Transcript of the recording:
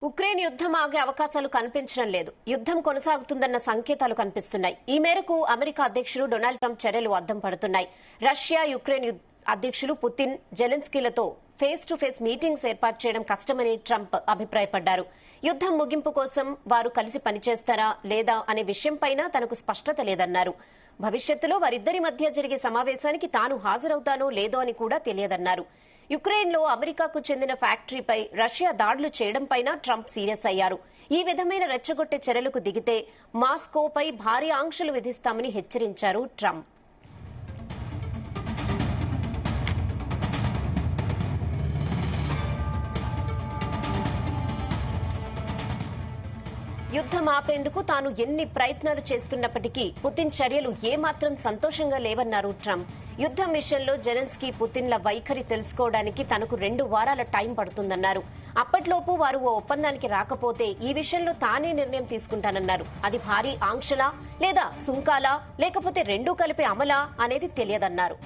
Ukraine యుద్ధం ఆగే అవకాశాలు కనిపించడం లేదు. యుద్ధం కొనసాగుతుందన్న సంకేతాలు కనిపిస్తున్నాయి. ఈ మేరకు అమెరికా అధ్యక్షుడు డొనాల్డ్ ట్రంప్ చర్యలు అద్దం పడుతున్నాయి. రష్యా, యుక్రెయిన్ అధ్యక్షులు పుతిన్, జెలెన్స్కీలతో ఫేస్ టు ఫేస్ మీటింగ్స్ ఏర్పాటు చేయడం కష్టమని ట్రంప్ అభిప్రాయపడ్డారు. యుద్ధం ముగింపు కోసం వారు కలిసి పనిచేస్తారా లేదా అనే విషయంపైన తనకు స్పష్టత లేదన్నారు. భవిష్యత్తులో వారిద్దరి మధ్య జరిగే సమావేశానికి తాను హాజరవుతానో లేదో అని కూడా తెలియదన్నారు. యుక్రెయిన్ లో అమెరికాకు చెందిన ఫ్యాక్టరీపై రష్యా దాడులు చేయడంపై ట్రంప్ సీరియస్ అయ్యారు. ఈ విధమైన రెచ్చగొట్టే చర్యలకు దిగితే మాస్కోపై భారీ ఆంక్షలు విధిస్తామని హెచ్చరించారు ట్రంప్. యుద్ధం ఆపేందుకు తాను ఎన్ని ప్రయత్నాలు చేస్తున్నప్పటికీ పుతిన్ చర్యలు ఏమాత్రం సంతోషంగా లేవన్నారు ట్రంప్. యుద్ధం విషయంలో జెలెన్స్కీ, పుతిన్ల వైఖరి తెలుసుకోవడానికి తనకు 2 వారాల టైం పడుతుందన్నారు. అప్పట్లోపు వారు ఓ ఒప్పందానికి రాకపోతే ఈ విషయంలో తానే నిర్ణయం తీసుకుంటానన్నారు. అది భారీ ఆంక్షలా లేదా సుంకాలా లేకపోతే రెండూ కలిపి అమలా అనేది తెలియదన్నారు.